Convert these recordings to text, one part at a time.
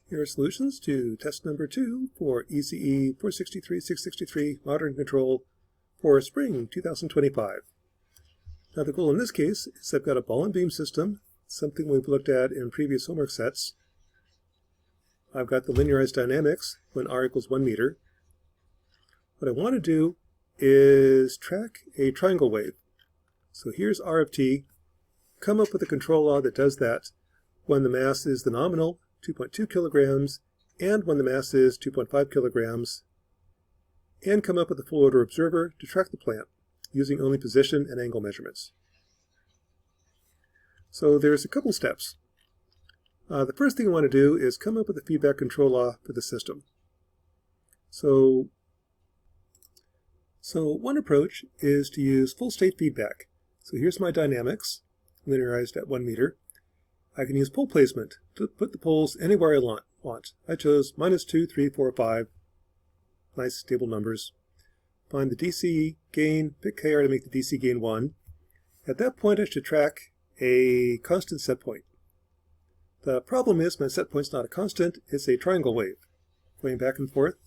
Here are solutions to test number 2 for ECE 463-663 Modern Control for Spring 2025. Now the goal in this case is I've got a ball and beam system, something we've looked at in previous homework sets. I've got the linearized dynamics when r equals 1 meter. What I want to do is track a triangle wave. So here's r of t. Come up with a control law that does that when the mass is the nominal 2.2 kilograms and when the mass is 2.5 kilograms, and come up with a full order observer to track the plant using only position and angle measurements. So there's a couple steps. The first thing I want to do is come up with a feedback control law for the system. So one approach is to use full state feedback. So here's my dynamics, linearized at 1 meter. I can use pole placement to put the poles anywhere I want. I chose -2, 3, 4, 5. Nice stable numbers. Find the DC gain, pick KR to make the DC gain 1. At that point I should track a constant set point. The problem is my set point's not a constant, it's a triangle wave, going back and forth.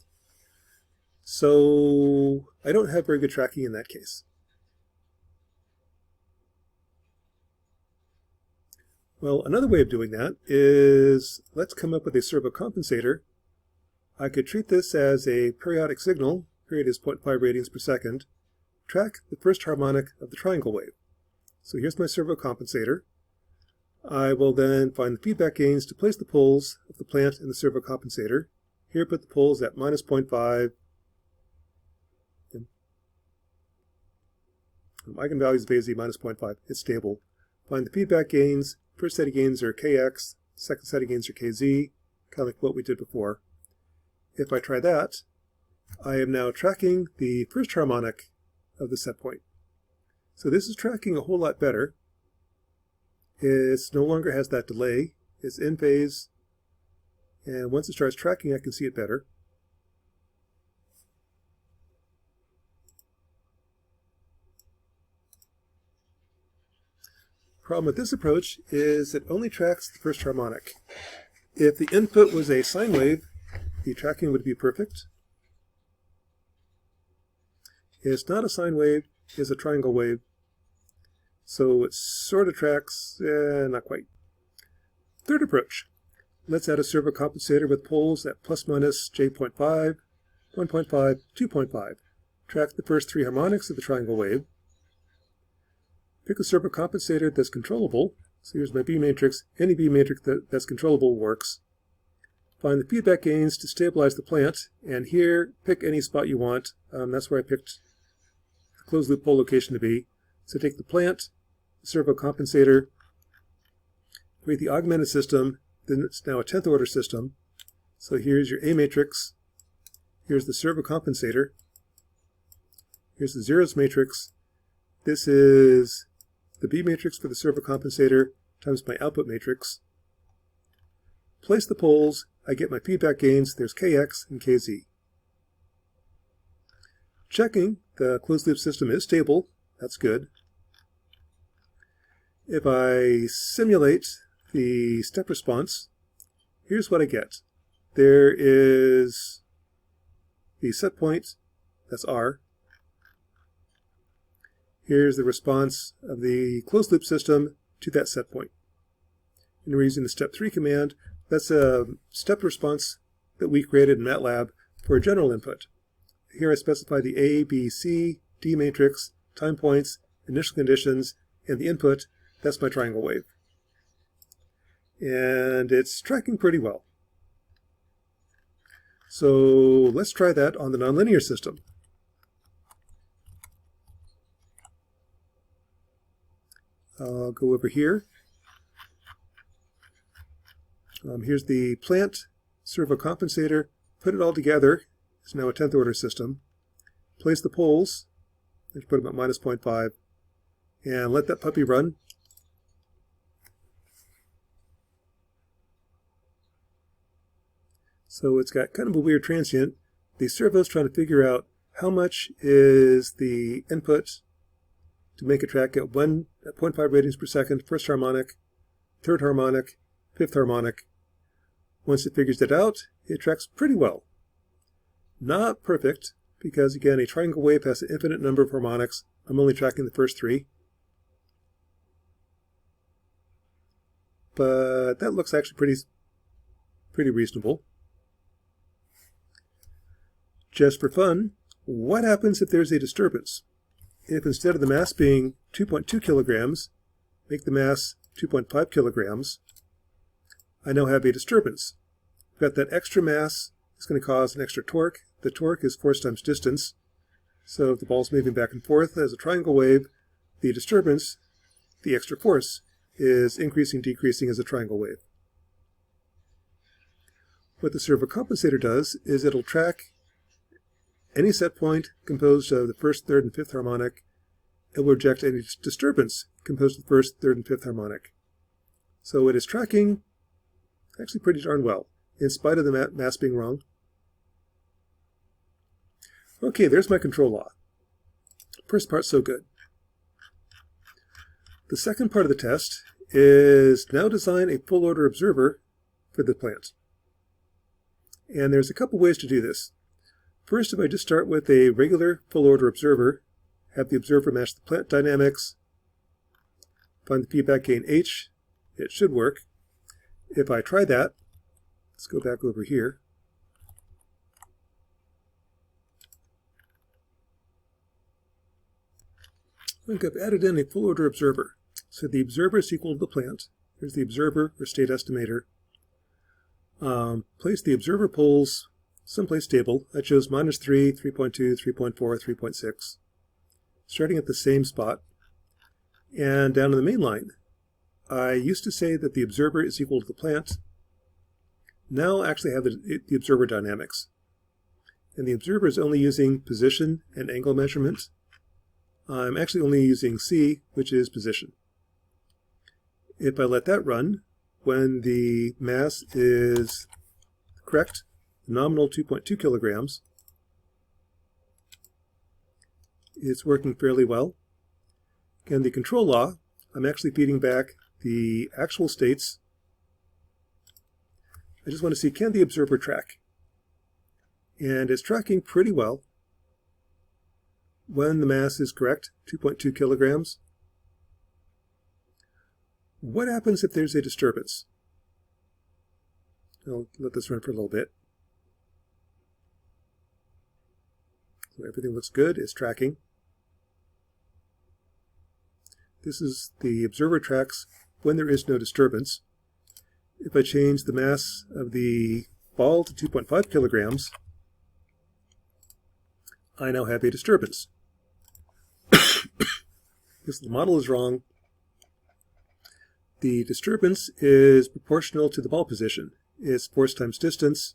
So I don't have very good tracking in that case. Well, another way of doing that is, let's come up with a servo compensator. I could treat this as a periodic signal, period is 0.5 radians per second, track the first harmonic of the triangle wave. So here's my servo compensator. I will then find the feedback gains to place the poles of the plant in the servo compensator. Here put the poles at -0.5. Eigenvalues of AZ -0.5, it's stable. Find the feedback gains. First set of gains are Kx, second set of gains are Kz, kind of like what we did before. If I try that, I am now tracking the first harmonic of the set point. So this is tracking a whole lot better. It no longer has that delay, it's in phase, and once it starts tracking I can see it better. Problem with this approach is it only tracks the first harmonic. If the input was a sine wave, the tracking would be perfect. It's not a sine wave, it's a triangle wave. So it sort of tracks, not quite. Third approach. Let's add a servo compensator with poles at ±j.5, 1.5, 2.5. Track the first 3 harmonics of the triangle wave. Pick a servo compensator that's controllable. So here's my B matrix. Any B matrix that's controllable works. Find the feedback gains to stabilize the plant. And here, pick any spot you want. That's where I picked the closed loop pole location to be. So take the plant, the servo compensator, create the augmented system. Then it's now a 10th order system. So here's your A matrix. Here's the servo compensator. Here's the zeros matrix. This is the B matrix for the servo compensator times my output matrix. Place the poles, I get my feedback gains, there's Kx and Kz. Checking, the closed loop system is stable, that's good. If I simulate the step response, here's what I get. There is the set point, that's R. Here's the response of the closed loop system to that set point. And we're using the step 3 command. That's a step response that we created in MATLAB for a general input. Here I specify the A, B, C, D matrix, time points, initial conditions, and the input. That's my triangle wave. And it's tracking pretty well. So let's try that on the nonlinear system. I'll go over here. Here's the plant servo compensator. Put it all together. It's now a 10th order system. Place the poles. Let's put them at -0.5. And let that puppy run. So it's got kind of a weird transient. The servo's trying to figure out how much is the input to make a track at 0.5 radians per second, first harmonic, third harmonic, fifth harmonic. Once it figures it out, it tracks pretty well. Not perfect, because again, a triangle wave has an infinite number of harmonics. I'm only tracking the first 3. But that looks actually pretty reasonable. Just for fun, what happens if there's a disturbance? If instead of the mass being 2.2 kilograms, make the mass 2.5 kilograms, I now have a disturbance. I've got that extra mass is going to cause an extra torque. The torque is force times distance. So if the ball's moving back and forth as a triangle wave, the disturbance, the extra force, is increasing, decreasing as a triangle wave. What the servo compensator does is it'll track any set point composed of the first, third, and fifth harmonic. It will reject any disturbance composed of the first, third, and fifth harmonic. So it is tracking actually pretty darn well, in spite of the mass being wrong. Okay, there's my control law. First part, so good. The second part of the test is now design a full order observer for the plant. And there's a couple ways to do this. First, if I just start with a regular full order observer, have the observer match the plant dynamics, find the feedback gain H, it should work. If I try that, let's go back over here. Look, I've added in a full order observer. So the observer is equal to the plant. Here's the observer or state estimator. Place the observer poles someplace stable. I chose -3, 3.2, 3.4, 3.6. Starting at the same spot. And down in the main line, I used to say that the observer is equal to the plant. Now I actually have the observer dynamics. And the observer is only using position and angle measurement. I'm actually only using C, which is position. If I let that run, when the mass is correct, nominal 2.2 kilograms, it's working fairly well. Again, the control law, I'm actually feeding back the actual states. I just want to see, can the observer track? And it's tracking pretty well. When the mass is correct, 2.2 kilograms. What happens if there's a disturbance? I'll let this run for a little bit. So everything looks good, it's tracking. This is the observer tracks when there is no disturbance. If I change the mass of the ball to 2.5 kilograms, I now have a disturbance. Because the model is wrong. The disturbance is proportional to the ball position. It's force times distance.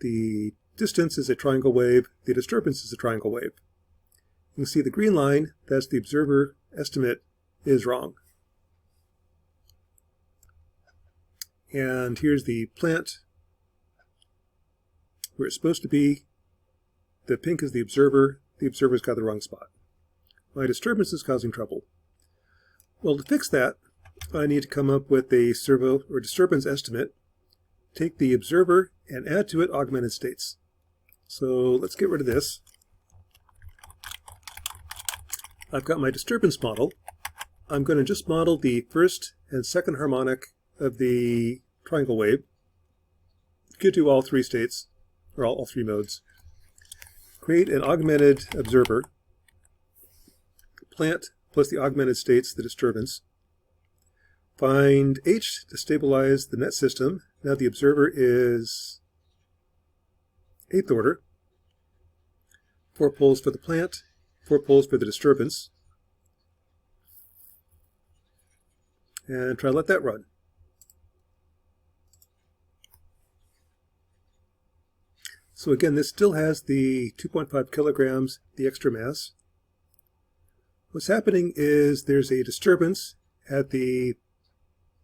The distance is a triangle wave. The disturbance is a triangle wave. You can see the green line, that's the observer estimate, is wrong. And here's the plant where it's supposed to be. The pink is the observer. The observer's got the wrong spot. My disturbance is causing trouble. Well, to fix that, I need to come up with a servo or disturbance estimate, take the observer and add to it augmented states. So let's get rid of this. I've got my disturbance model. I'm going to just model the first and second harmonic of the triangle wave. You could do all 3 states, or all 3 modes. Create an augmented observer. Plant plus the augmented states, the disturbance. Find H to stabilize the net system. Now the observer is 8th order. 4 poles for the plant, 4 poles for the disturbance. And try to let that run. So again, this still has the 2.5 kilograms, the extra mass. What's happening is there's a disturbance at the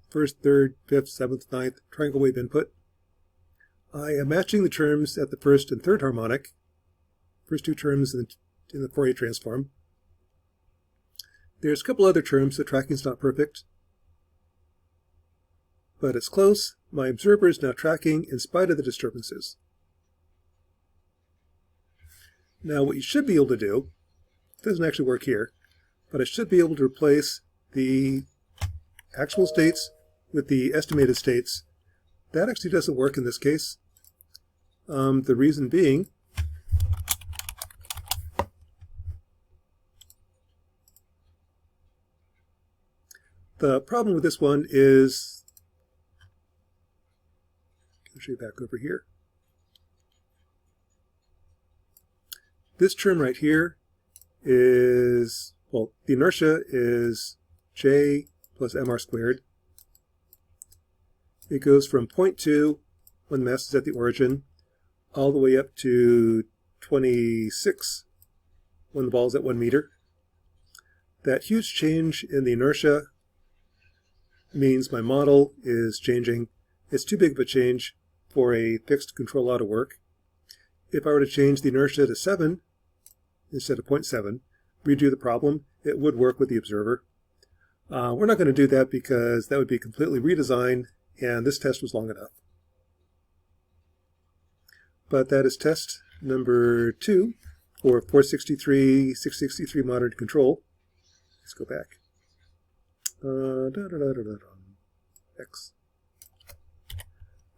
first, third, fifth, seventh, ninth triangle wave input. I am matching the terms at the first and third harmonic, first 2 terms in the Fourier transform. There's a couple other terms, the tracking's not perfect, but it's close. my observer is now tracking in spite of the disturbances. Now what you should be able to do, it doesn't actually work here, but I should be able to replace the actual states with the estimated states. That actually doesn't work in this case. The reason being, the problem with this one is, I'll show you back over here. This term right here is, well, the inertia is J plus mr squared. It goes from 0.2 when the mass is at the origin, all the way up to 26 when the ball is at 1 meter. That huge change in the inertia means my model is changing. It's too big of a change for a fixed control law to work. If I were to change the inertia to 7 instead of 0.7, redo the problem, it would work with the observer. We're not going to do that because that would be completely redesigned, and this test was long enough. But that is test number 2 for 663 modern control. Let's go back. X.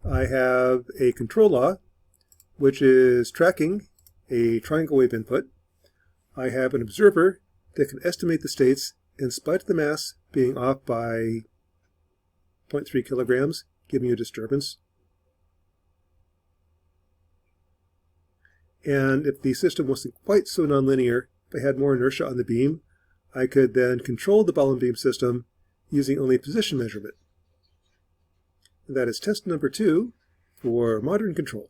I have a control law which is tracking a triangle wave input. I have an observer that can estimate the states in spite of the mass being off by 0.3 kilograms, giving you a disturbance. And if the system wasn't quite so nonlinear, if I had more inertia on the beam, I could then control the ball and beam system using only position measurement. And that is test number 2 for modern control.